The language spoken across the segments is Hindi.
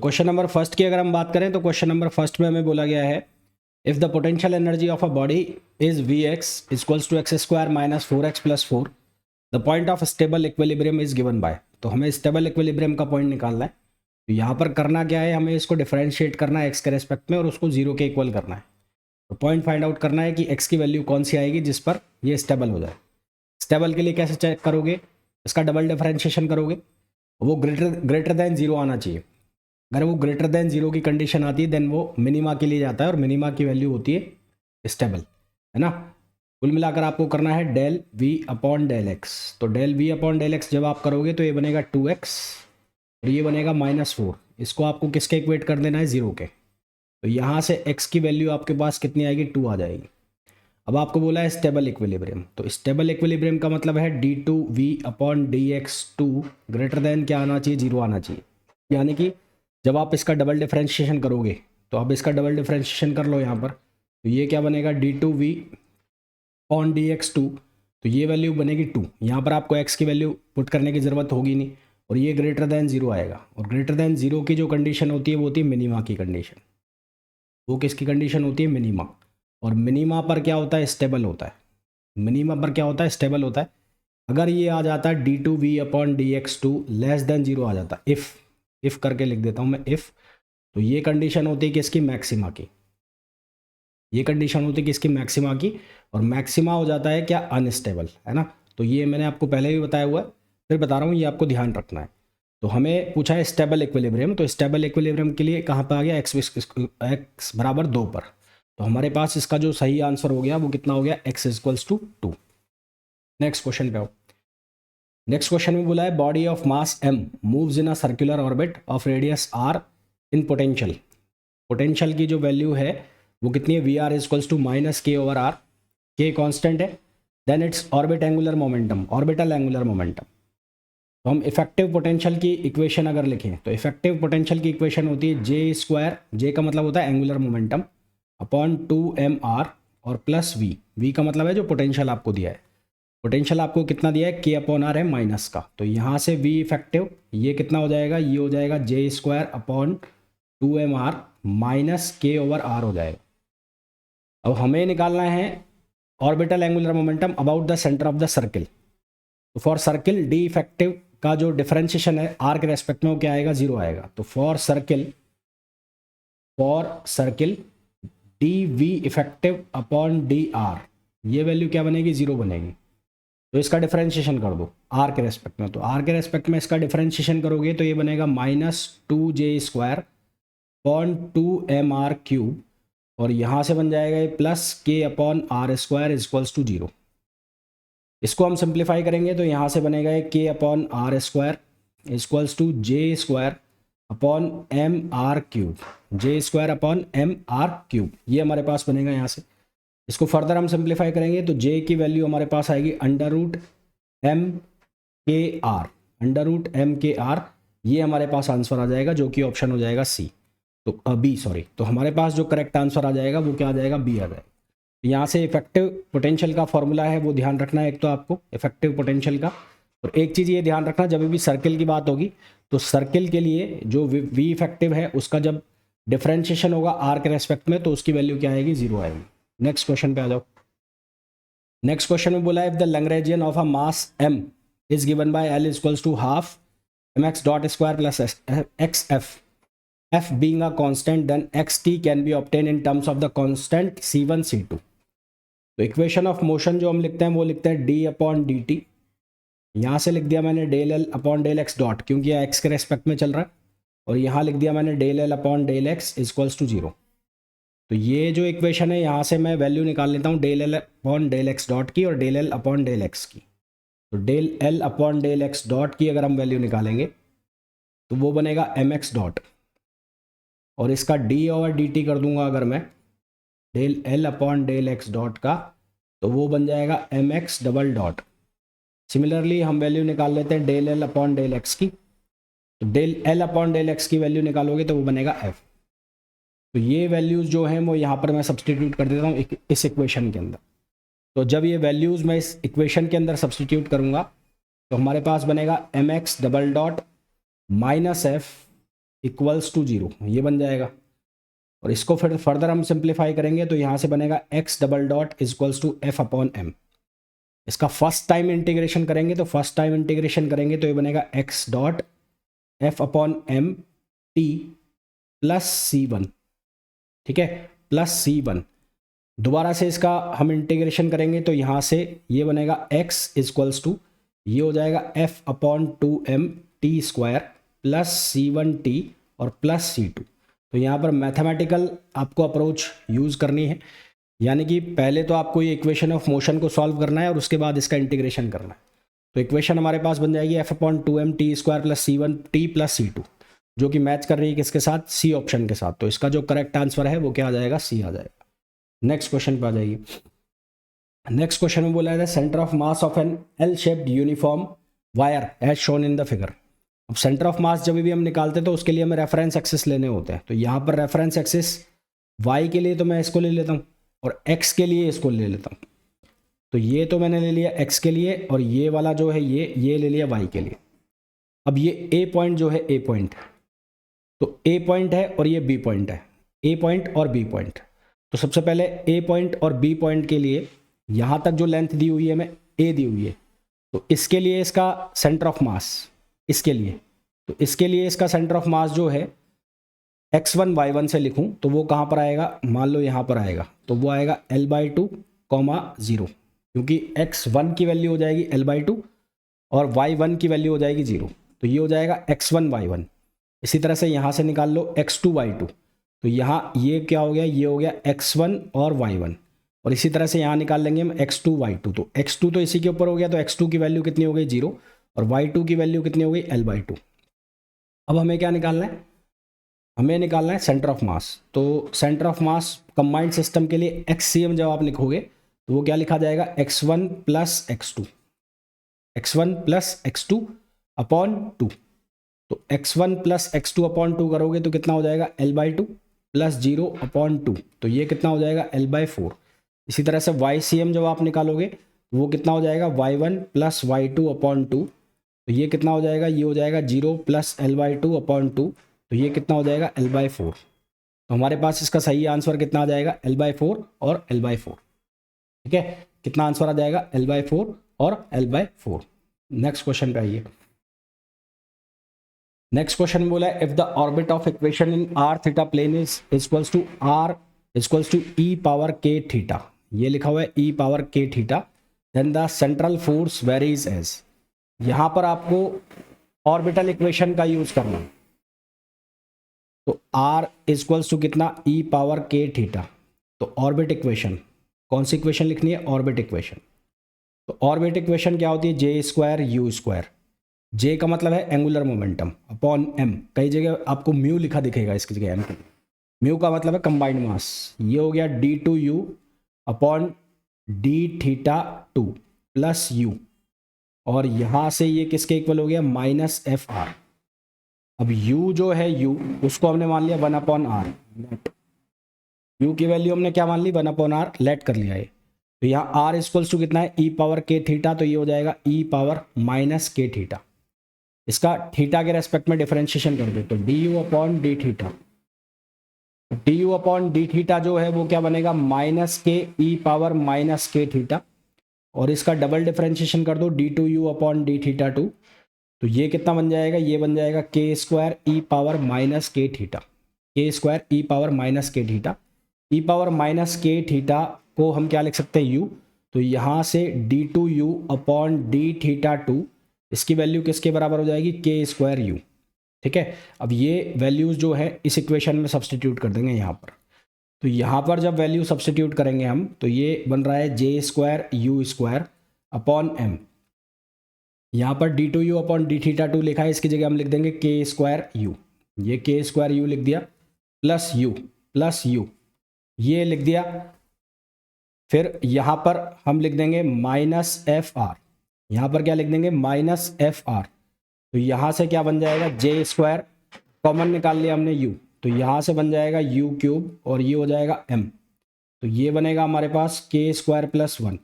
क्वेश्चन नंबर फर्स्ट की अगर हम बात करें तो क्वेश्चन नंबर फर्स्ट में हमें बोला गया है if the potential energy of a body is V X equals to X square minus 4x plus 4 the point of stable equilibrium is given by. तो हमें स्टेबल इक्विलिब्रियम का पॉइंट निकालना है। तो यहाँ पर करना क्या है, हमें इसको डिफरेंशिएट करना है एक्स के रेस्पेक्ट में और उसको जीरो के इक्वल करना है। तो पॉइंट फाइंड आउट करना है कि एक्स की वैल्यू कौन सी आएगी जिस पर ये स्टेबल हो जाए। स्टेबल के लिए कैसे चेक करोगे, इसका डबल डिफरेंशिएशन करोगे, वो ग्रेटर देन जीरो आना चाहिए। अगर वो ग्रेटर देन जीरो की कंडीशन आती है देन वो मिनिमा के लिए जाता है और मिनिमा की वैल्यू होती है स्टेबल, है ना। कुल मिलाकर आपको करना है del v upon del x. तो del v upon del x जब आप करोगे तो ये बनेगा 2x और ये बनेगा -4। इसको आपको किसके इक्वेट कर देना है, जीरो के। तो यहाँ से x की वैल्यू आपके पास कितनी आएगी, 2 आ जाएगी। अब आपको बोला है स्टेबल इक्विलिब्रियम। तो स्टेबल इक्विलिब्रियम का मतलब है d2v upon dx2 greater than क्या आना चाहिए, जीरो आना चाहिए। यानी कि जब आप इसका डबल डिफरेंशिएशन करोगे तो आप इसका डबल डिफरेंशिएशन कर लो यहाँ पर, तो ये क्या बनेगा d2v अपॉन dx2। तो ये वैल्यू बनेगी 2। यहाँ पर आपको x की वैल्यू पुट करने की ज़रूरत होगी नहीं और ये ग्रेटर देन जीरो आएगा। और ग्रेटर देन जीरो की जो कंडीशन होती है वो होती है मिनिमा की कंडीशन। वो किसकी कंडीशन होती है, मिनिमा। और मिनिमा पर क्या होता है, स्टेबल होता है। मिनिमा पर क्या होता है, स्टेबल होता है। अगर ये आ जाता है d2v upon dx2 less than zero आ जाता है, इफ़ करके लिख देता हूँ मैं, इफ़। तो ये कंडीशन होती है किसकी, मैक्सिमा की। ये कंडीशन होती है किसकी, मैक्सिमा की। और मैक्सिमा हो जाता है क्या, अनस्टेबल, है ना। तो ये मैंने आपको पहले भी बताया हुआ है, फिर बता रहा हूँ, ये आपको ध्यान रखना है। तो हमें पूछा है स्टेबल इक्विलिब्रियम। तो स्टेबल इक्विलिब्रियम के लिए कहाँ पर आ गया, x बराबर 2 पर। तो हमारे पास इसका जो सही आंसर हो गया वो कितना हो गया, x equals to 2। Next question पे आओ। नेक्स्ट क्वेश्चन में बोला है body of mass m moves in a circular orbit of radius r in potential. Potential की जो वैल्यू है वो कितनी है, V r equals to -k/r। k constant है। Then its orbit angular momentum, orbital angular momentum. तो हम इफेक्टिव पोटेंशियल की इक्वेशन अगर लिखें तो इफेक्टिव पोटेंशियल की इक्वेशन होती है j², j का मतलब होता है एंगुलर मोमेंटम, अपॉन 2mr और प्लस v का मतलब है जो पोटेंशियल आपको दिया है। पोटेंशियल आपको कितना दिया है, k/r है माइनस का। तो यहाँ से v इफेक्टिव ये कितना हो जाएगा, ये हो जाएगा j² upon 2mr minus k/r हो जाएगा। अब हमें निकालना है orbital angular momentum about the centre of the circle. तो फॉर सर्किल डी इफेक्टिव का जो डिफरेंशिएशन है आर के रेस्पेक्ट में वो क्या आएगा, जीरो आएगा। तो for circle D V effective upon D R, ये वैल्यू क्या बनेगी, जीरो बनेगी। तो इसका डिफरेंशिएशन कर दो आर के रेस्पेक्ट में। तो आर के रेस्पेक्ट में इसका डिफरेंशिएशन करोगे तो ये बनेगा -2j² अपॉन 2mr³ और यहाँ से बन जाएगा ये +k/r² इक्वल्स टू 0। इसको हम सिंप्लीफाई करेंगे तो यहाँ से बनेगा ये k/r² equals to j² upon mr³, j² upon mr³। ये हमारे पास बनेगा यहाँ से। इसको फर्दर हम सिंप्लीफाई करेंगे तो j की वैल्यू हमारे पास आएगी √mkr। ये हमारे पास आंसर आ जाएगा जो कि ऑप्शन हो जाएगा सी, तो बी सॉरी। तो हमारे पास जो करेक्ट आंसर आ जाएगा वो क्या आ जाएगा, बी आ जाएगा। यहाँ से इफेक्टिव पोटेंशियल का फॉर्मूला है वो ध्यान रखना है एक तो आपको इफेक्टिव पोटेंशियल का। और एक चीज़ ये ध्यान रखना, जब भी सर्किल की बात होगी तो सर्किल के लिए जो वी इफेक्टिव है उसका जब डिफरेंशिएशन होगा आर के रेस्पेक्ट में तो उसकी वैल्यू क्या आएगी, जीरो आएगी। नेक्स्ट क्वेश्चन पे आ जाओ। नेक्स्ट क्वेश्चन में बोला है if the Lagrangian of a mass m is given by l equals to half mx² plus xf, f being a constant then xt can be obtained in terms of the constant c1 c2। तो इक्वेशन ऑफ मोशन जो हम लिखते हैं वो लिखते हैं d/dt। यहाँ से लिख दिया मैंने del l upon del x dot, क्योंकि यह x के रेस्पेक्ट में चल रहा है। और यहाँ लिख दिया मैंने del l upon del x equals to 0। तो ये जो इक्वेशन है यहाँ से मैं वैल्यू निकाल लेता हूँ del l upon del x dot की और del l upon del x की। तो del l upon del x dot की अगर हम वैल्यू निकालेंगे तो वो बनेगा mx डॉट और इसका d/dt कर दूंगा अगर मैं del l upon del x dot का, तो वो बन जाएगा mx डबल डॉट। सिमिलरली हम वैल्यू निकाल लेते हैं del l upon del x की। तो del l upon del x की वैल्यू निकालोगे तो वो बनेगा f। तो ये वैल्यूज़ जो हैं वो यहाँ पर मैं सब्सटीट्यूट कर देता हूँ इस इक्वेशन के अंदर। तो जब ये वैल्यूज़ मैं इस इक्वेशन के अंदर सब्सटीट्यूट करूँगा तो हमारे पास बनेगा mx double dot minus f equals to 0, ये बन जाएगा। और इसको फिर फर्दर हम सिंप्लीफाई करेंगे तो यहाँ से बनेगा x double dot is equals to F upon M. इसका फर्स्ट टाइम इंटीग्रेशन करेंगे तो ये बनेगा x dot F upon M T plus C1, ठीक है, प्लस C1। दोबारा से इसका हम इंटीग्रेशन करेंगे तो यहाँ से ये बनेगा x इक्वल्स टू, ये हो जाएगा f upon 2m T square plus C1t और प्लस C2। तो यहाँ पर मैथमेटिकल आपको अप्रोच यूज़ करनी है, यानी कि पहले तो आपको ये इक्वेशन ऑफ मोशन को सॉल्व करना है और उसके बाद इसका इंटीग्रेशन करना है। तो इक्वेशन हमारे पास बन जाएगी f upon 2m T square plus C1t plus C2, जो कि मैच कर रही है किसके साथ, C ऑप्शन के साथ। तो इसका जो करेक्ट आंसर है वो क्या आ जाएगा, C आ जाएगा। नेक्स्ट क्वेश्चन पे आ जाइए। नेक्स्ट क्वेश्चन में बोला है centre of mass of an L shaped uniform wire as shown in the figure. अब सेंटर ऑफ मास जब भी हम निकालते हैं तो उसके लिए हमें रेफरेंस एक्सिस लेने होते हैं। तो यहाँ पर रेफरेंस एक्सिस y के लिए तो मैं इसको ले लेता हूँ और x के लिए इसको ले लेता हूँ। तो ये तो मैंने ले लिया x के लिए और ये वाला जो है ये ले लिया y के लिए। अब ये a पॉइंट जो है, a पॉइंट, तो a पॉइंट है और ये b पॉइंट है, a पॉइंट और b पॉइंट। तो सबसे पहले a पॉइंट और b पॉइंट के लिए यहाँ तक जो लेंथ दी हुई है हमें a दी हुई है, तो इसके लिए इसका सेंटर ऑफ मास, इसके लिए इसका सेंटर ऑफ मास जो है x1 y1 से लिखूं तो वो कहाँ पर आएगा, मान लो यहाँ पर आएगा, तो वो आएगा l/2, 0, क्योंकि x1 की वैल्यू हो जाएगी l/2 और y1 की वैल्यू हो जाएगी 0। तो ये हो जाएगा x1 y1। इसी तरह से यहाँ से निकाल लो x2 y2, तो यहाँ ये क्या हो गया, ये हो गया x1 और y1। और इसी तरह से यहाँ निकाल लेंगे हम x2 y2, तो x2 तो इसी के ऊपर हो गया, तो x2 की वैल्यू कितनी हो गई 0 और y2 की वैल्यू कितनी हो गई l/2। अब हमें क्या निकालना है, हमें निकालना है सेंटर ऑफ मास। तो centre of mass combined system के लिए XCM जब आप लिखोगे तो वो क्या लिखा जाएगा, x1 प्लस x2 अपॉन 2। तो x1 प्लस x2 अपॉन 2 करोगे तो कितना हो जाएगा, l/2 प्लस 0 अपॉन 2, तो ये कितना हो जाएगा l/4। इसी तरह से YCM जब आप निकालोगे तो वो कितना हो जाएगा, y1 प्लस y2 अपॉन 2, तो ये कितना हो जाएगा, ये हो जाएगा 0 प्लस l/2 अपॉन 2, तो ये कितना हो जाएगा l/4। तो हमारे पास इसका सही आंसर कितना आ जाएगा, l/4 और l/4। ठीक है, कितना आंसर आ जाएगा, l/4 और l/4। नेक्स्ट क्वेश्चन पे आइए। नेक्स्ट क्वेश्चन में बोला है if the orbit of equation in r theta plane is equals to e power k theta, ये लिखा हुआ है e power k theta, then the central force varies as. यहां पर आपको ऑर्बिटल इक्वेशन का यूज करना है। तो r इक्वल्स टू कितना, e पावर k थीटा। तो ऑर्बिट इक्वेशन, कौन सी इक्वेशन लिखनी है, ऑर्बिट इक्वेशन। तो ऑर्बिट इक्वेशन क्या होती है, जे स्क्वायर यू स्क्वायर। जे का मतलब है एंगुलर मोमेंटम अपॉन m, कई जगह आपको म्यू लिखा दिखेगा इसकी जगह m। म्यू का मतलब है कंबाइंड मास। ये हो गया d2u upon d theta 2 plus u, और यहाँ से ये किसके इक्वल हो गया, माइनस FR। अब u जो है u, उसको हमने मान लिया 1/r, u की वैल्यू हमने क्या मान ली, 1/r लेट कर लिया है। तो यहाँ r इक्वल्स टू कितना है, e पावर k थीटा, तो ये हो जाएगा e power minus k theta. इसका थीटा के रेस्पेक्ट में डिफरेंशिएशन कर दे तो du upon D theta, du upon D theta जो है वो क्या बनेगा, माइनस के e power minus k theta, और इसका डबल डिफरेंशिएशन कर दो d2u अपॉन डी थीटा 2, तो ये कितना बन जाएगा, ये बन जाएगा k square e power minus k theta, k square e power minus k theta. e power minus k theta को हम क्या लिख सकते हैं, u। तो यहाँ से d2u अपॉन डी थीटा 2, इसकी वैल्यू किसके बराबर हो जाएगी, k स्क्वायर u। ठीक है, अब ये वैल्यूज जो है इस इक्वेशन में सब्सटीट्यूट कर देंगे यहाँ पर। तो यहाँ पर जब वैल्यू सब्सटीट्यूट करेंगे हम, तो ये बन रहा है J square you square upon m। यहाँ पर d2u अपॉन डी थीटा 2 लिखा है, इसकी जगह हम लिख देंगे k स्क्वायर u, ये k स्क्वायर u लिख दिया, प्लस u ये लिख दिया। फिर यहाँ पर हम लिख देंगे माइनस FR, यहाँ पर क्या लिख देंगे, माइनस FR। तो यहाँ से क्या बन जाएगा, जे स्क्वायर कॉमन निकाल लिया हमने u, तो यहाँ से बन जाएगा u क्यूब और ये हो जाएगा m, तो ये बनेगा हमारे पास k स्क्वायर प्लस 1।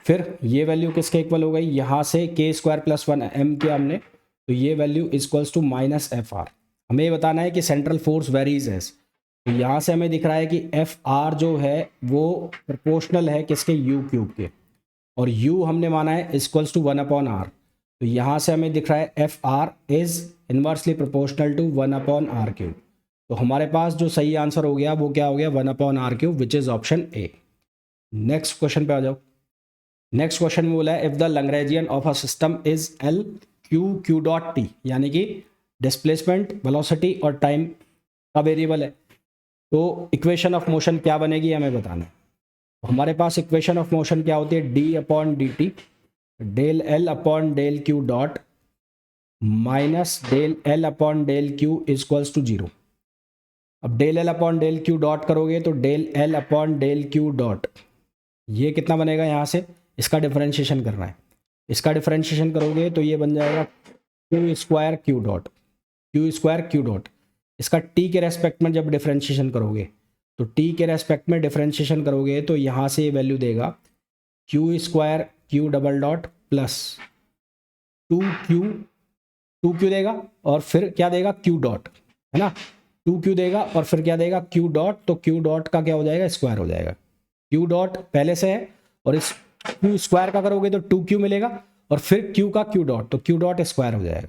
फिर ये वैल्यू किसके इक्वल हो गई, यहाँ से k स्क्वायर प्लस 1 m किया हमने, तो ये value equals to minus FR। हमें ये बताना है कि सेंट्रल फोर्स वेरीज एज, तो यहाँ से हमें दिख रहा है कि एफ आर जो है वो प्रोपोर्शनल है किसके, यू क्यूब के, और u हमने माना है इक्वल्स टू 1/r। तो यहाँ से हमें दिख रहा है F R is inversely proportional to 1/r cube. तो हमारे पास जो सही आंसर हो गया वो क्या हो गया, 1/r cube, which is option A. Next question पे आ जाओ। नेक्स्ट क्वेश्चन में बोला है if the Lagrangian of a system is L Q Q dot T, यानी कि डिस्प्लेसमेंट, वेलोसिटी और टाइम का वेरिएबल है, तो इक्वेशन ऑफ मोशन क्या बनेगी हमें बताना है। हमारे पास इक्वेशन ऑफ मोशन क्या होती है, D upon D T del L upon del Q dot minus del L upon del Q equals to 0। अब del L upon del Q dot करोगे तो del L upon del Q dot, ये कितना बनेगा, यहाँ से इसका डिफरेंशिएशन करना है, इसका डिफरेंशिएशन करोगे तो ये बन जाएगा Q square Q dot, Q square Q dot. इसका टी के रेस्पेक्ट में जब डिफरेंशिएशन करोगे तो टी के रेस्पेक्ट में डिफरेंशिएशन करोगे तो यहाँ से ये वैल्यू देगा Q square Q double dot plus 2q देगा और फिर क्या देगा, क्यू डॉट, है ना, 2q देगा और फिर क्या देगा, क्यू डॉट। तो क्यू डॉट का क्या हो जाएगा, स्क्वायर हो जाएगा। क्यू डॉट पहले से है और इस क्यू स्क्वायर का करोगे तो 2q मिलेगा और फिर क्यू का क्यू डॉट, तो क्यू डॉट स्क्वायर हो जाएगा।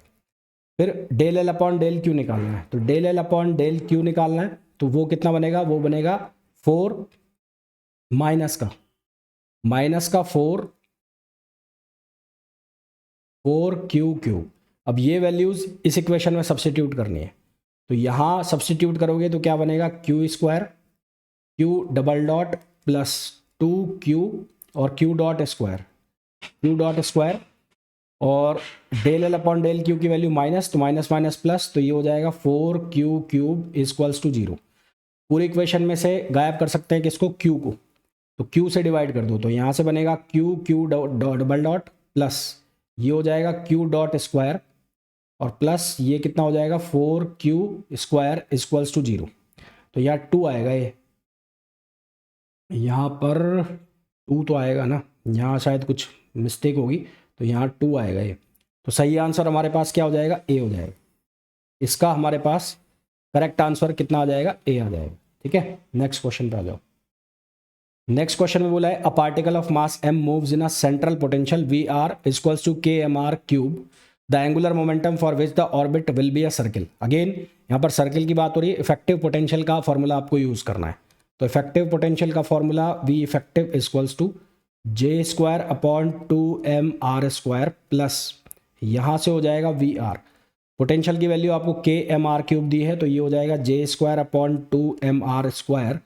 फिर del L upon del Q निकालना है, तो del L upon del Q निकालना है, तो वो कितना बनेगा, वो बनेगा 4 माइनस का 4 क्यू क्यूब। अब ये वैल्यूज़ इस इक्वेशन में सब्स्टिट्यूट करनी है, तो यहाँ सब्स्टिट्यूट करोगे तो क्या बनेगा, Q square Q double dot plus 2q और क्यू डॉट स्क्वायर और del L upon del Q की वैल्यू माइनस, तो माइनस माइनस प्लस, तो ये हो जाएगा 4q क्यूब इक्वल्स टू 0। पूरी इक्वेशन में से गायब कर सकते हैं किसको, q को, तो q से डिवाइड कर दो, तो यहाँ से बनेगा क्यू डबल डॉट प्लस ये हो जाएगा क्यू डॉट स्क्वायर और प्लस ये कितना हो जाएगा 4q स्क्वायर इक्वल्स टू 0। तो यहाँ 2 आएगा, ये यहाँ पर 2 तो आएगा ना, यहाँ शायद कुछ मिस्टेक होगी, तो यहाँ 2 आएगा ये। तो सही आंसर हमारे पास क्या हो जाएगा, ए हो जाएगा। इसका हमारे पास करेक्ट आंसर कितना आ जाएगा, ए आ जाएगा। ठीक है, नेक्स्ट क्वेश्चन पे आ जाओ। नेक्स्ट क्वेश्चन में बोला है a particle of mass m moves in a central potential v r equals to kmr cube, the angular momentum for which the orbit will be a circle. Again यहाँ पर सर्किल की बात हो रही है, इफेक्टिव पोटेंशियल का फॉर्मूला आपको यूज़ करना है। तो इफेक्टिव पोटेंशियल का formula v effective equals to J square upon 2mr square plus यहाँ से हो जाएगा vr। पोटेंशियल की वैल्यू आपको kmr क्यूब दी है, तो ये हो जाएगा J square upon 2mr square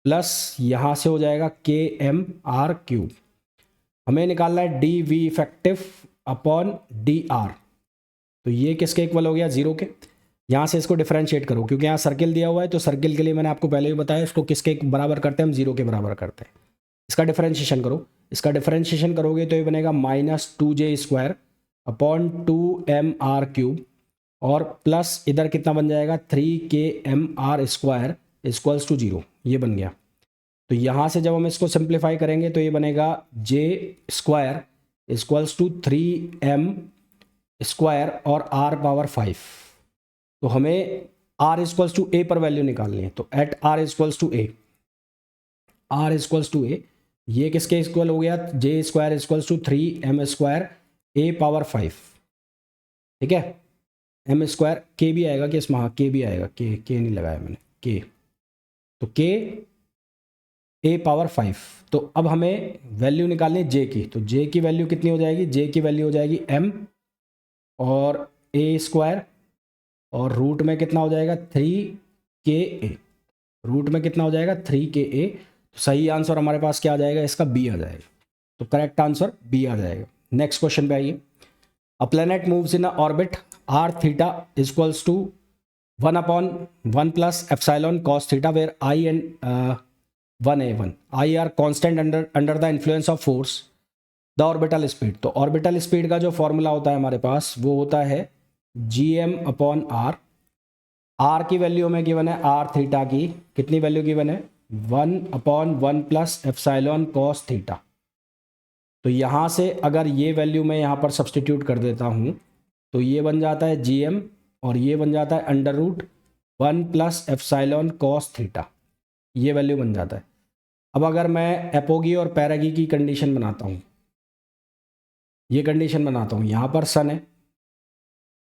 plus यहाँ से हो जाएगा kmr क्यूब। हमें निकालना है D V effective upon D R, तो ये किसके इक्वल हो गया, 0 के। यहाँ से इसको डिफरेंशिएट करो, क्योंकि यहाँ सर्किल दिया हुआ है, तो सर्किल के लिए मैंने आपको पहले भी बताया इसको किसके बराबर करते हैं हम, 0 के बराबर करते हैं। इसका डिफरेंशिएशन करो, इसका डिफरेंशिएशन करोगे तो ये बनेगा -2j square upon 2mr cube और प्लस इधर कितना बन जाएगा 3kmr स्क्वायर इक्वल्स टू 0, ये बन गया। तो यहाँ से जब हम इसको सिंप्लीफाई करेंगे तो ये बनेगा J square equals to 3m square और r पावर 5। तो हमें r इक्वल्स टू a पर वैल्यू निकालनी है, तो at r equals to a, ये किसके इक्वल हो गया, J square equals to 3m square a power 5। ठीक है, m स्क्वायर k भी आएगा कि इसमें, हाँ k भी आएगा, k नहीं लगाया मैंने, k, तो k a पावर 5। तो अब हमें वैल्यू निकालनी है j की, तो j की वैल्यू कितनी हो जाएगी, j की वैल्यू हो जाएगी m और a स्क्वायर और रूट में कितना हो जाएगा 3ka, रूट में कितना हो जाएगा 3ka। तो सही आंसर हमारे पास क्या आ जाएगा, इसका b आ जाएगा। तो करेक्ट आंसर b आ जाएगा। नेक्स्ट क्वेश्चन पे आइए। A planet moves in a orbit r theta equals to 1/1 plus epsilon cos theta where I and 1a1 I are constant under the influence of force the orbital speed. तो ऑर्बिटल स्पीड का जो फॉर्मूला होता है हमारे पास वो होता है gm अपॉन r। r की वैल्यू हमें गिवन है, r थीटा की कितनी वैल्यू गिवन है, 1/1 प्लस एप्सिलॉन कॉस थीटा। तो यहाँ से अगर ये वैल्यू मैं यहाँ पर सब्सटीट्यूट कर देता हूँ तो ये बन जाता है gm और ये बन जाता है under root 1 plus epsilon cos theta, ये वैल्यू बन जाता है। अब अगर मैं एपोगी और पैरागी की कंडीशन बनाता हूँ, ये कंडीशन बनाता हूँ, यहाँ पर सन है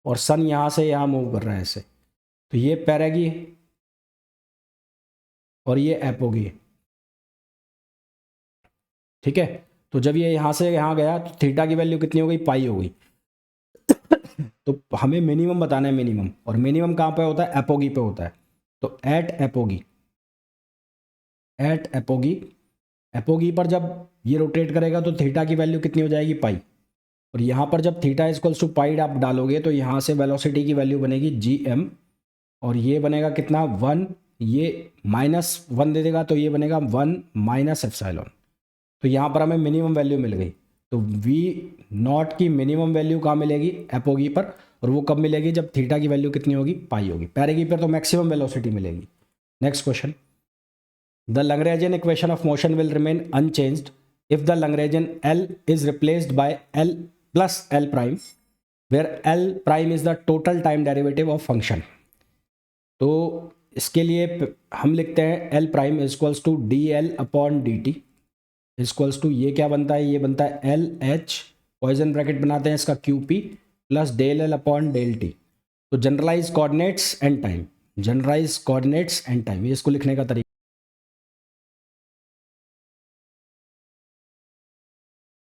और सन यहाँ से यहाँ मूव कर रहा है ऐसे, तो ये पैरागी है और ये एपोगी है, ठीक है। तो जब ये यहाँ से यहाँ गया तो थीटा की वैल्यू कितनी हो गई, पाई हो गई। तो हमें मिनिमम बताना है, मिनिमम, और मिनिमम कहाँ पे होता है, एपोगी पे होता है। तो एट एपोगी एपोगी पर जब ये रोटेट करेगा तो थीटा की वैल्यू कितनी हो जाएगी, पाई। और यहाँ पर जब थीटा इक्वल्स टू पाई आप डालोगे तो यहाँ से वेलोसिटी की वैल्यू बनेगी gm, और ये बनेगा कितना 1, ये -1 दे देगा तो ये बनेगा 1 माइनस एप्सिलॉन। तो यहाँ पर हमें मिनिमम वैल्यू मिल गई। तो V0 की मिनिमम वैल्यू कहाँ मिलेगी, एपोगी पर, और वो कब मिलेगी, जब थीटा की वैल्यू कितनी होगी, पाई होगी। पैरेगी पर तो मैक्सिमम वेलोसिटी मिलेगी। Next question, the Lagrangian equation of motion will remain unchanged if the Lagrangian L is replaced by L plus L prime, where L prime is the total time derivative of function। तो इसके लिए हम लिखते हैं L prime equals to D L upon D T equals to, ये क्या बनता है, ये बनता है एल एच, पॉइजन ब्रैकेट बनाते हैं इसका q p, plus del L upon del t. तो generalise coordinates and time, generalise coordinates and time, ये इसको लिखने का तरीका।